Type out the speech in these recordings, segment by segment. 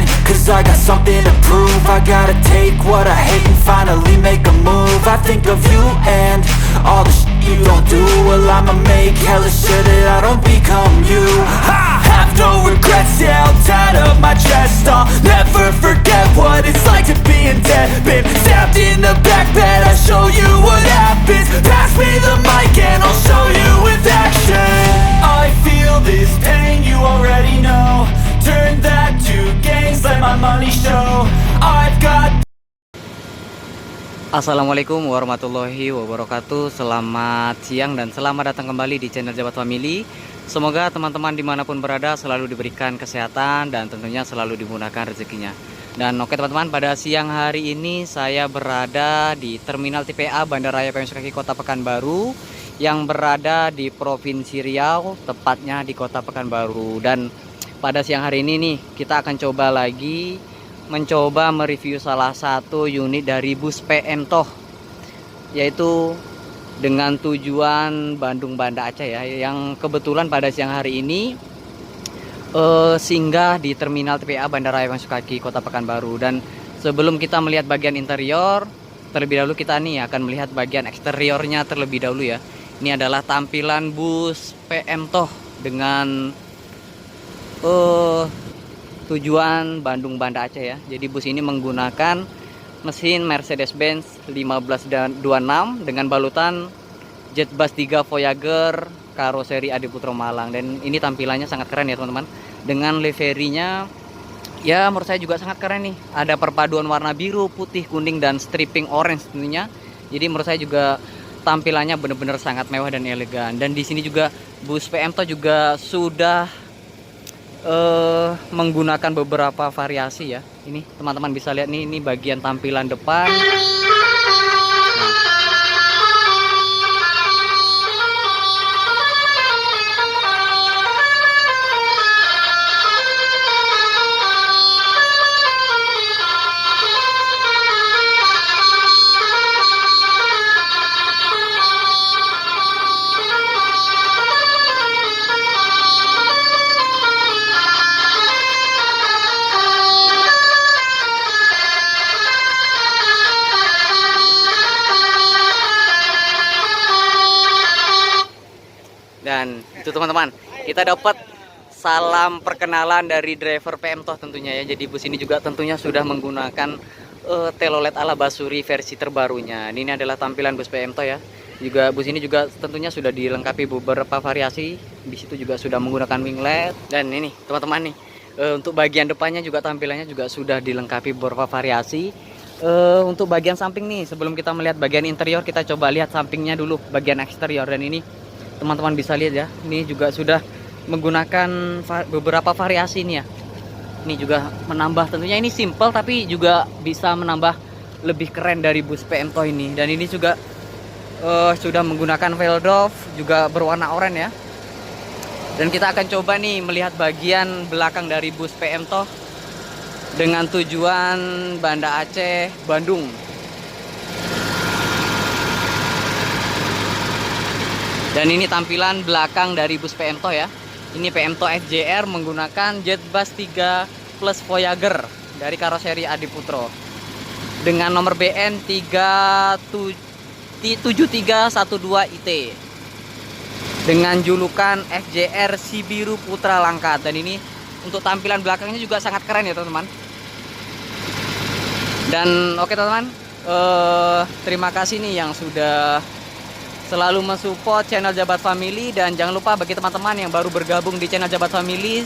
passion, cause I got something to prove. I gotta take what I hate and finally make a move. I think of you and all the shit you don't do. Well, I'ma make hella sure that I don't become you. I have no regrets, yeah, I'll tie up my chest. I'll never forget what it's like to be in debt. Been stabbed in the back bed, I'll show you what happens. Pass me the mic and I'll show you with action. I feel this pain, you already know. Turn that to gains, let my money show. I've got. Assalamualaikum warahmatullahi wabarakatuh. Selamat siang dan selamat datang kembali di channel Jabat Family. Semoga teman-teman dimanapun berada selalu diberikan kesehatan dan tentunya selalu dimudahkan rezekinya. Dan oke teman-teman, pada siang hari ini saya berada di Terminal TPA Bandara Raya Pemusikasi Kaki Kota Pekanbaru yang berada di Provinsi Riau, tepatnya di Kota Pekanbaru. Dan pada siang hari ini nih kita akan coba lagi mencoba mereview salah satu unit dari bus PM Toh, yaitu dengan tujuan Bandung Banda Aceh ya, yang kebetulan pada siang hari ini singgah di Terminal TPA Bandara Raya Pemusikasi Kaki Kota Pekanbaru. Dan sebelum kita melihat bagian interior, terlebih dahulu kita nih akan melihat bagian eksteriornya terlebih dahulu ya. Ini adalah tampilan bus PM Toh dengan tujuan Bandung Banda Aceh ya. Jadi bus ini menggunakan mesin Mercedes-Benz 1526 dengan balutan Jetbus 3 Voyager karoseri Adiputro Malang. Dan ini tampilannya sangat keren ya teman-teman. Dengan liverinya ya menurut saya juga sangat keren nih. Ada perpaduan warna biru, putih, kuning dan striping orange tentunya. Jadi menurut saya juga tampilannya benar-benar sangat mewah dan elegan. Dan di sini juga bus PM Toh juga sudah menggunakan beberapa variasi ya. Ini teman-teman bisa lihat nih, ini bagian tampilan depan. Dan itu teman-teman, kita dapat salam perkenalan dari driver PM Toh tentunya ya. Jadi bus ini juga tentunya sudah menggunakan telolet ala Basuri versi terbarunya. Ini adalah tampilan bus PM Toh ya. Juga bus ini juga tentunya sudah dilengkapi beberapa variasi. Di situ juga sudah menggunakan wing LED. Dan ini teman-teman nih, untuk bagian depannya juga tampilannya juga sudah dilengkapi beberapa variasi. Untuk bagian samping nih, sebelum kita melihat bagian interior, kita coba lihat sampingnya dulu, bagian eksterior. Dan ini teman-teman bisa lihat ya, ini juga sudah menggunakan beberapa variasi nih ya. Ini juga menambah, tentunya ini simple tapi juga bisa menambah lebih keren dari bus PM Toh ini. Dan ini juga sudah menggunakan velodrop juga berwarna oranye ya. Dan kita akan coba nih melihat bagian belakang dari bus PM Toh dengan tujuan Banda Aceh Bandung. Dan ini tampilan belakang dari bus PM Toh ya. Ini PM Toh FJR menggunakan Jetbus 3 Plus Voyager dari karoseri Adiputro dengan nomor BN 7312IT dengan julukan FJR Sibiru Putra Langkat. Dan ini untuk tampilan belakangnya juga sangat keren ya teman-teman. Dan oke teman-teman, terima kasih nih yang sudah selalu mensupport channel Jabat Family. Dan jangan lupa bagi teman-teman yang baru bergabung di channel Jabat Family,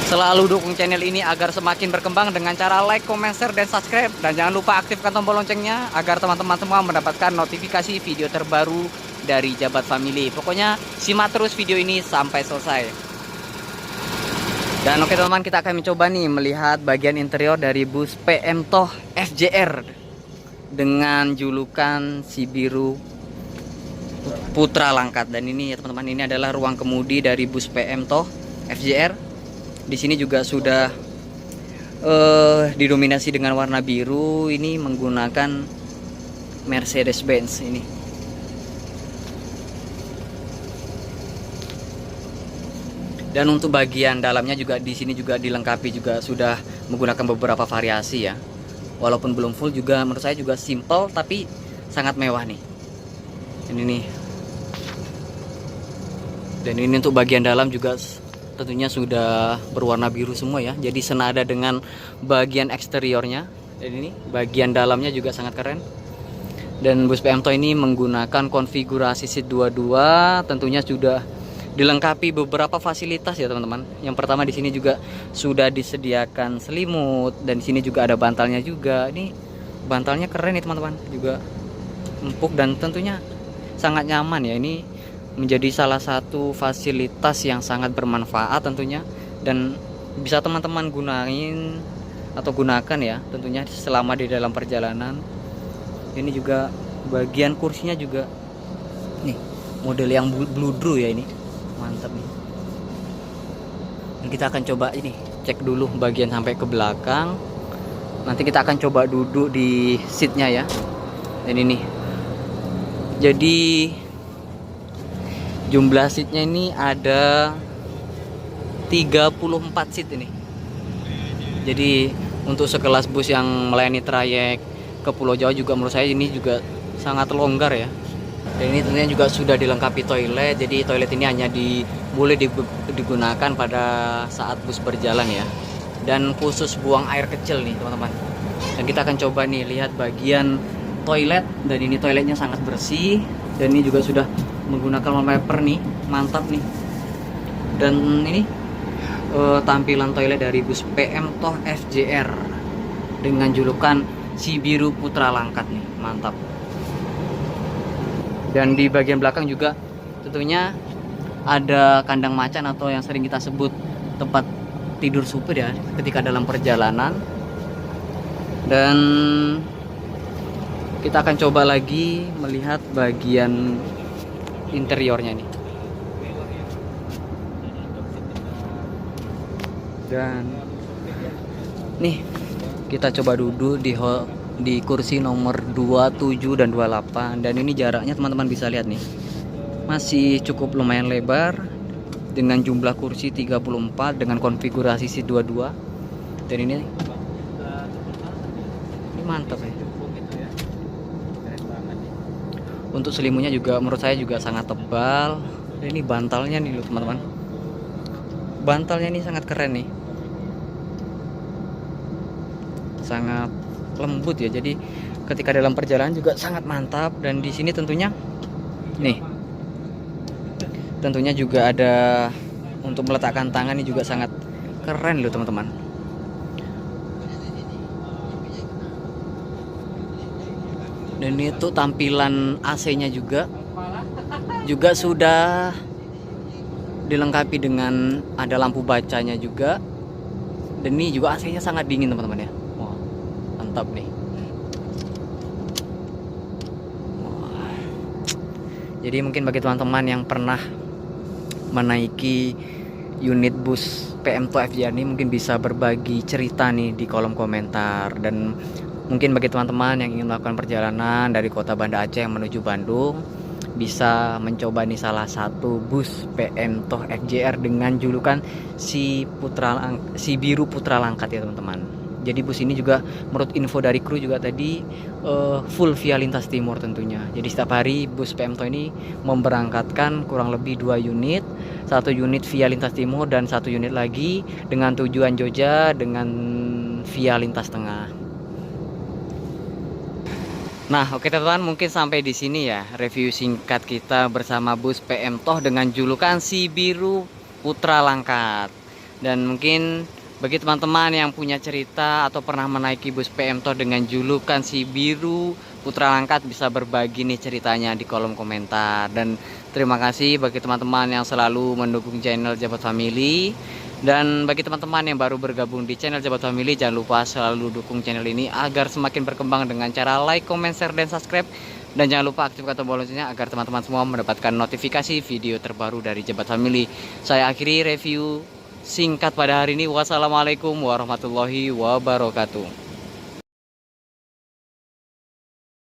selalu dukung channel ini agar semakin berkembang dengan cara like, comment, share, dan subscribe. Dan jangan lupa aktifkan tombol loncengnya agar teman-teman semua mendapatkan notifikasi video terbaru dari Jabat Family. Pokoknya simak terus video ini sampai selesai. Dan oke teman-teman, kita akan mencoba nih melihat bagian interior dari bus PM Toh FJR dengan julukan Sibiru Putra Langkat. Dan ini ya teman-teman, ini adalah ruang kemudi dari bus PM Toh FJR. Di sini juga sudah didominasi dengan warna biru. Ini menggunakan Mercedes-Benz ini. Dan untuk bagian dalamnya juga di sini juga dilengkapi juga sudah menggunakan beberapa variasi ya. Walaupun belum full juga menurut saya juga simple tapi sangat mewah nih. Ini nih. Dan ini untuk bagian dalam juga tentunya sudah berwarna biru semua ya. Jadi senada dengan bagian eksteriornya. Dan ini bagian dalamnya juga sangat keren. Dan bus PMTOH ini menggunakan konfigurasi seat 22, tentunya sudah dilengkapi beberapa fasilitas ya teman-teman. Yang pertama di sini juga sudah disediakan selimut dan di sini juga ada bantalnya juga. Ini bantalnya keren nih teman-teman, juga empuk dan tentunya sangat nyaman ya. Ini menjadi salah satu fasilitas yang sangat bermanfaat tentunya dan bisa teman-teman gunain atau gunakan ya tentunya selama di dalam perjalanan. Ini juga bagian kursinya juga nih model yang bludru ya, ini mantap nih. Dan kita akan coba ini cek dulu bagian sampai ke belakang. Nanti kita akan coba duduk di seatnya ya. Dan ini jadi jumlah seatnya ini ada 34 seat ini. Jadi untuk sekelas bus yang melayani trayek ke Pulau Jawa juga menurut saya ini juga sangat longgar ya. Dan ini tentunya juga sudah dilengkapi toilet. Jadi toilet ini hanya boleh digunakan pada saat bus berjalan ya. Dan khusus buang air kecil nih teman-teman. Dan kita akan coba nih lihat bagian toilet. Dan ini toiletnya sangat bersih. Dan ini juga sudah menggunakan wallpaper nih, mantap nih. Dan ini tampilan toilet dari bus PMTOH FJR dengan julukan Si Biru Putra Langkat nih, mantap. Dan di bagian belakang juga tentunya ada kandang macan atau yang sering kita sebut tempat tidur supir ya ketika dalam perjalanan. Dan kita akan coba lagi melihat bagian interiornya nih. Dan nih kita coba duduk di kursi nomor 27 dan 28. Dan ini jaraknya teman-teman bisa lihat nih, masih cukup lumayan lebar dengan jumlah kursi 34 dengan konfigurasi seat 22. Dan ini mantap ya. Untuk selimutnya juga menurut saya juga sangat tebal. Dan ini bantalnya nih loh teman-teman, bantalnya ini sangat keren nih, sangat lembut ya. Jadi ketika dalam perjalanan juga sangat mantap. Dan di sini tentunya nih, tentunya juga ada untuk meletakkan tangan, ini juga sangat keren loh teman-teman. Dan itu tampilan AC-nya juga sudah dilengkapi dengan ada lampu bacanya juga. Dan ini juga AC-nya sangat dingin teman-teman ya. Wah, mantap nih. Wah. Jadi mungkin bagi teman-teman yang pernah menaiki unit bus PMTOH FJR ini mungkin bisa berbagi cerita nih di kolom komentar. Dan mungkin bagi teman-teman yang ingin melakukan perjalanan dari kota Banda Aceh yang menuju Bandung, bisa mencoba nih salah satu bus PMTOH FJR dengan julukan Si Biru Putra Langkat ya teman-teman. Jadi bus ini juga menurut info dari kru juga tadi full via lintas timur tentunya. Jadi setiap hari bus PMTOH ini memberangkatkan kurang lebih 2 unit, 1 unit via lintas timur dan 1 unit lagi dengan tujuan Jogja dengan via lintas tengah. Nah, oke teman-teman, mungkin sampai di sini ya review singkat kita bersama bus PMTOH dengan julukan Si Biru Putra Langkat. Dan mungkin bagi teman-teman yang punya cerita atau pernah menaiki bus PMTOH dengan julukan Si Biru Putra Langkat, bisa berbagi nih ceritanya di kolom komentar. Dan terima kasih bagi teman-teman yang selalu mendukung channel Jabat Family. Dan bagi teman-teman yang baru bergabung di channel Jabat Family, jangan lupa selalu dukung channel ini agar semakin berkembang dengan cara like, comment, share, dan subscribe. Dan jangan lupa aktifkan tombol loncengnya agar teman-teman semua mendapatkan notifikasi video terbaru dari Jabat Family. Saya akhiri review singkat pada hari ini. Wassalamualaikum warahmatullahi wabarakatuh.